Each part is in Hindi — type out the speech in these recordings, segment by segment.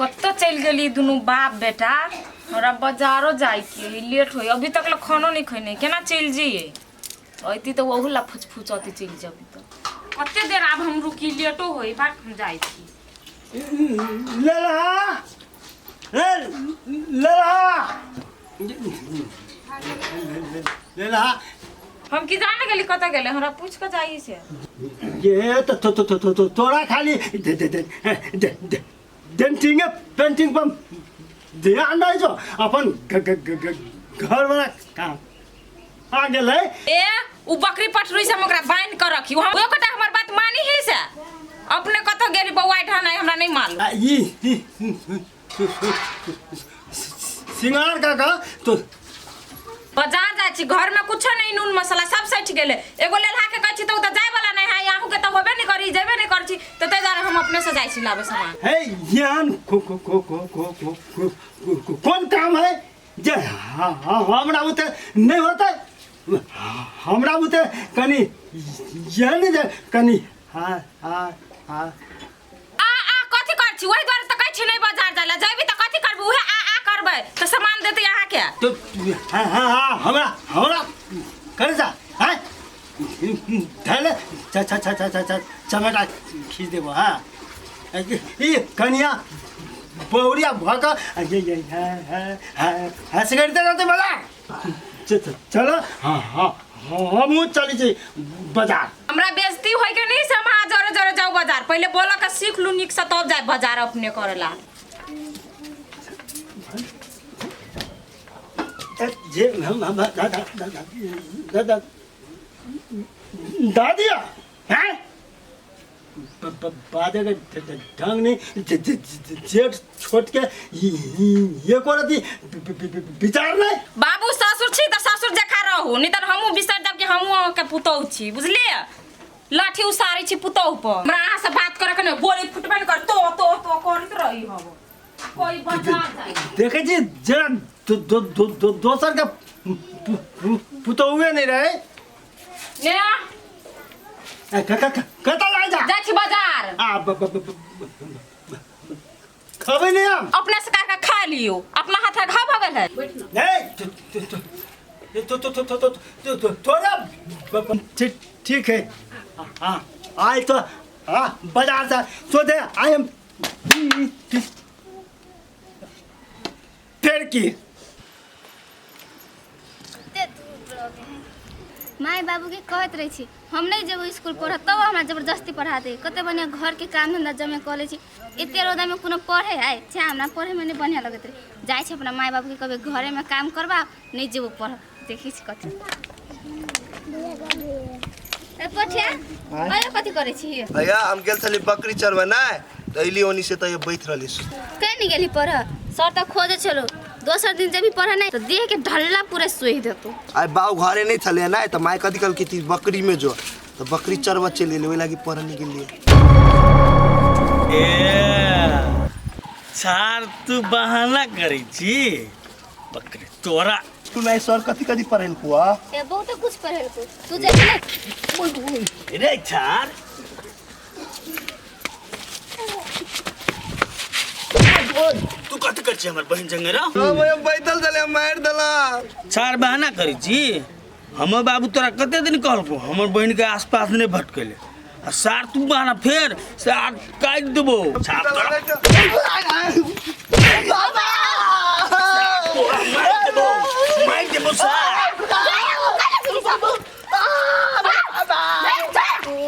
कत चल गई दोनों बाप बेटा हमरा बाजारो जाए के लेट हो अभी तक खानो नहीं खैने केना चल जाइए अती तो वहू ला फुचफुचती चल जबी तो कते देर आब हम रुकी लेटो होई बात हम जाई छी लेला हम की जाने गेली कत गेले हमरा पूछ के जाई से ये तो तोरा खाली डेंटिंग पेंटिंग पर ध्यान नहीं जो अपन घर वाला काम आ गेले ए उ बकरी पठरुई से ओकरा बांध कर रखी हम ओ कटा हमर बात मानी ही से अपने कत गेली बौआ ढाना हमरा नहीं मालूम ई सिंगार का तो बाजार जाय छी घर में कुछ नहीं नून मसाला सब सट गेले एगो लेलहा के कहै छी त उ त जाय वाला नहीं है याहू के त होबे नहीं करी जेबे नहीं कर छी त ते जारे हम अपने से जाय छी लाबे सामान हे यान कौन काम है जे हमरा उते नहीं होता हमरा उते कनी यानी जे कनी हां कथि कर छी वही द्वारा त कहै छी नहीं बाजार जाला जेबी त कथि करबू उहे आ करबै त सामान देते यहाँ के तो हां हमरा कर जा हैं धले चमड़ा खींच देबो हां ई कनिया बहुरिया भका ये हां सिगरेट करते बला चलो हां हम चली छी बाजार हमरा बेइज्जती होय के नहीं से हम जरे जरे जाऊ बाजार पहले बोला के सीख लू निक से तब जाए बाजार अपने करेला जे हम दादिया हैं बादे के ढंग नहीं जेठ छोट के ये करती विचार नहीं बाबू ससुर छी त ससुर जखा रहू नहीं त हमहू बिसर जब के हमहू के पुतौ छी बुझलिए लाठी उसारी छी पुतौ पर हमरा अहाँ से बात करे के नहीं बोली फुटबे कर तो करत रही हो कोई बाजार जाई देखे जी जरा दोसर का पुतौ हुए नहीं रहे ने कता ला जा जा छी बाजार खबे नहीं हम अपने से का खा लियो अपना हाथ घा भगल है नहीं तो थोड़ा ठीक है हाँ आए तो हाँ बाजार से सो दे आई एम फिर की माई बाबू के कहत रही छी हम नहीं जब स्कूल पढ़ तब हमरा जबरदस्ती पढ़ाते कते बढ़िया घर के काम धंधा जमे कर ले छी एते रोदा में कोनो पढ़े आए छे हमरा पढ़े में नहीं बढ़िया लगत रही जाय छी अपना माई बाबू के कबे घरे में काम करबा नहीं जेबो पढ़ देखी छी कते ए पोठिया आयो कथि करे छी भैया हम गेल छली बकरी चरवा ना दैली ओनी से त ये बैठ रहली कहीं नहीं गेली पढ़ सर तक खोजे चलो दोसर दिन जब भी पढ़ा नहीं तो देह के ढल्ला पूरा सोई देतो आई बाऊ घरे नहीं छले ना त माय कथि कल की बकरी में जो तो बकरी चरवा चल गेले ओइ लागी पढ़ने के लिए ए सार तू बहाना करी छी बकरी तोरा तू नहीं सर कथि पढ़ेल हुआ ए बहुत कुछ पढ़ेल तू जे रे छार तू कथि कर छी हमर बहन संगे रे हम बैठल चले मार दला छार बहाना करी छी हमर बाबू तोरा कते दिन कहलको हमर बहन के आसपास नहीं भटकेले आ सार तू बहाना फेर सार काट देबो छाप मार देबो सार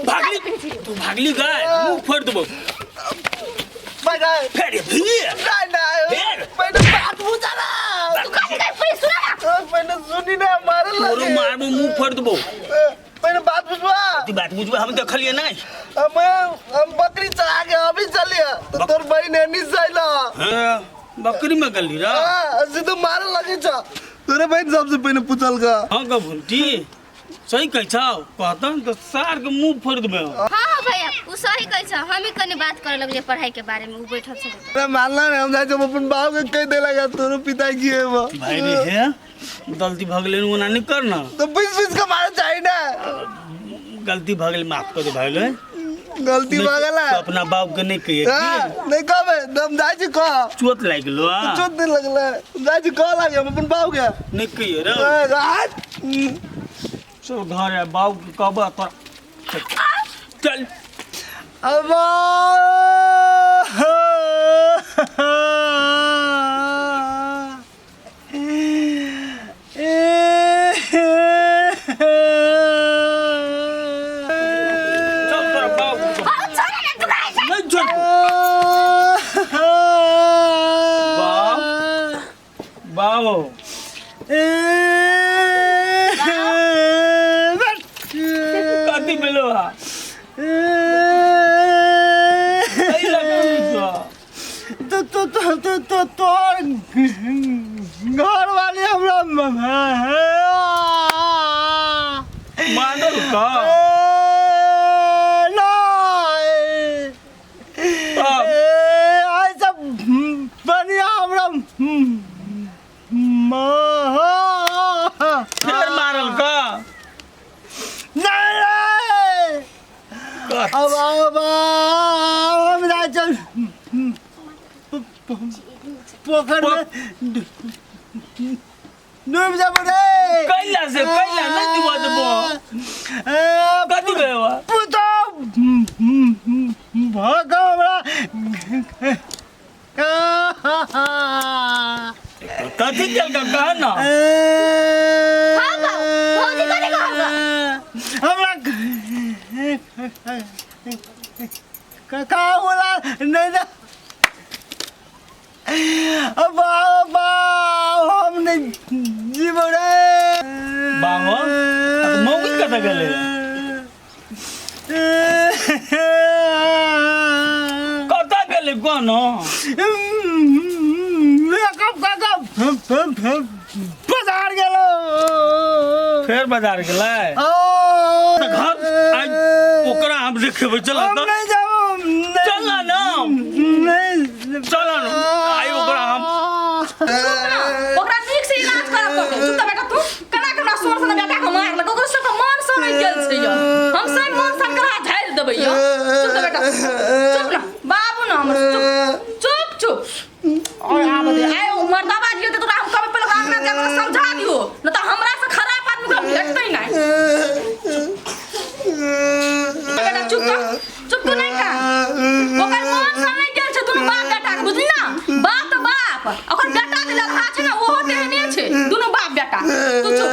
भागली गाय मुंह फोड़ देबो फेर बात बुझा ना मैंने सुनी ना मारल तोरो मारबो मुंह फोड़ देबो मैंने बात बुझवा ती बात बुझबा हम देखलिए नहीं हम बकरी चढ़ा के अभी चलिए तो तोर बहन नहीं जाइला हां बकरी में गली रा हां सीधे मारल लगे छ तोरे बहन सबसे पहले पूछल का हां का भुंटी सही कह छाओ कहतन तो सार के मुंह फोड़ देबे हां भैया उ सही कह छ हम ही कनी बात करे लगे पढ़ाई के बारे में उ बैठल छ अरे मानला नहीं हम जाए तो अपन बाप के कह दे लगा तोरो पिता की है वो भाई रे है गलती भगले ओना नहीं करना तो बीच बीच का मारे चाहिए ना गलती भगले माफ कर दे भाई ले गलती हो गेला तो अपना बाप के नहीं कहिए नहीं कहबे दम जाय छी कह चोट लाग गेलो चोट नहीं लगले जाय छी कह लागे हम अपन बाप के नहीं कहिए रे चल घर है बाप के कहबा तोरा चल अब बाबू कति बेलो तोर घर वाले हमरा मानल का बढ़िया हमरा फिर मारल का नहीं अब हम चल पोखर में डूब जा रे कैला से कैला नहीं दुआ दबो कति गयो पुतो भागा कति चल का कहा ना हमरा का होला नहीं ना अब हम नहीं जीव रे बाबू अब मौगी कता गेले कता गेले कोन बाजार गेलो फिर बाजार गेलै घर आज ओकरा हम देखेबै चल हम नहीं जाओ चल ना नहीं चल ना आई ओकरा हम ओकरा ठीक से इलाज करब तो चुप त बेटा तू कना कना सोर से बेटा के मार लग ओकरा सब मन से नहीं गेल छै यो हम सब मन से करा झाड़ देबै यो चुप त बेटा चुप ना बाबू ना हमर चुप चुप चुप और आब दे आय ओ मर्दाबा दियो त तोरा हम कबे पहले आंगना जाकर समझा दियो न त हमरा से खराब आदमी को भेटतै नहीं बेटा चुप चुप तो नहीं का ओकर मन से नहीं गेल छै दुनु बाप बेटा के बुझली ना बाप त बाप ओकर बेटा के लगा छै ना ओहो तेहने छै दुनु बाप बेटा तू चुप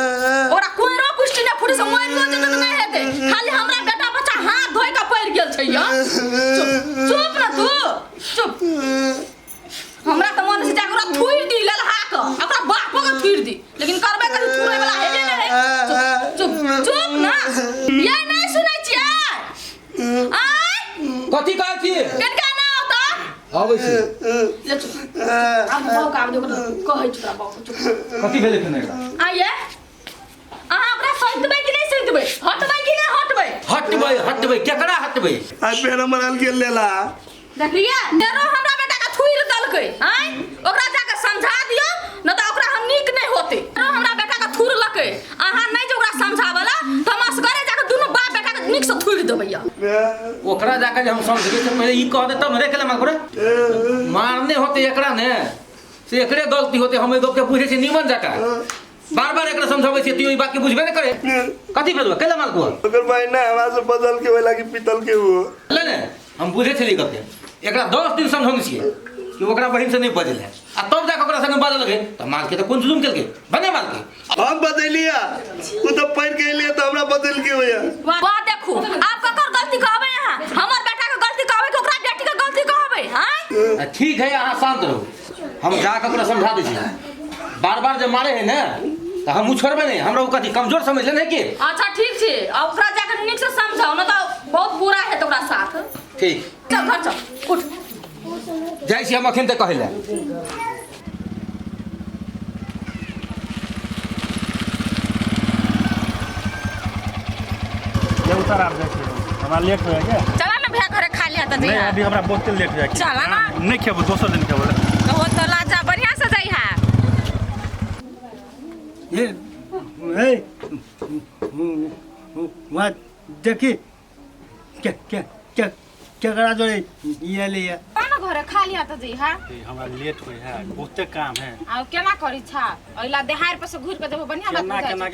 ओरा कोई रो पुष्टि ना फुड़ी से मोर को जत नहीं हेते खाली हमरा बेटा बच्चा हाथ धोइ के पड़ गेल छै या चुप चुप ना तू चुप हमरा त मन से जाकर थुइर दी ललहा के ओकरा बापो के थुइर दी लेकिन करबे करी थुरै वाला हेबे नहीं रे चुप चुप ना ये नहीं सुनै छियै आय कथी कहै छी केनका ना होता आबै छी ले चुप अब बाबू का आब देखो कहै छी तोरा बाबू चुप कथी भेलै फेन एकरा आइए अहाँ ओकरा सहितबै कि नहीं सहितबै हटबै कि नहीं हटबै हटबै केकरा हटबै आज पेड़ मरल गेल लेला देखलिए डरो हमरा बेटा का थुइर दलकै हैं ओकरा जाके समझा दियो न त ओकरा हम नीक नहीं होते डरो हमरा बेटा का थुर लकै अहाँ नहीं जे ओकरा समझावला त हम असगरे जाके दुनु बाप बेटा के नीक से थुइर देबै या ओकरा जाके जे हम समझबै से पहले ई कह दे तब रे केला मार मारने होते एकरा ने से एकरे गलती होते हम गप के पूछे छी निमन जाका बार बार एकरा समझाबै छी तू ई बात के बुझबे नहीं करे कथी भेलवा केला मार को ओकर भाई ना हमरा से बदल के वाला की पीतल के वो ले ने हम बुझे छली गप के एकरा 10 दिन समझौने छियै कि ओकरा बहिन से नहीं बजल है आ तब जाके ओकरा संगे बाजल लगे त मार के त कोन जुलुम केलके बने मार के हम बदलिया तू तो पढ़ के लिए तो हमरा बदल के होया वाह देखो आप ककर गलती कहबै यहाँ हमर बेटा के गलती कहबै कि ओकरा बेटी के गलती कहबै हैं ठीक है अहाँ शांत रहो हम जाके ओकरा समझा दै छी बार बार जब मारे है ना तो हम छोड़बे नहीं हमरा ओ कथी कमजोर समझ ले नहीं कि अच्छा ठीक छै अब ओकरा जाके नीक से समझाओ न त बहुत बुरा है तोरा साथ ठीक चल घर चल उठ जाइ छी हम अखन तक कहै ले ये उतार आप देखिए हमरा लेट हो गया चला ना भैया घरे खा लिया त नहीं जइहा अभी हमरा बहुत लेट हो गया चला ना नहीं खेबो दोसर दिन खेबो तो तो लाजा बढ़िया से जइहा ये हे वहाँ देखी क्या क्या क्या केकरा जोड़े ये लिए ना घरे खाली हाथ जी हां हमरा लेट होई है बहुते काम है आ केना करी छा ओइला देहार पर से घुर के देबो बढ़िया बात केना बुझाइ केना छै।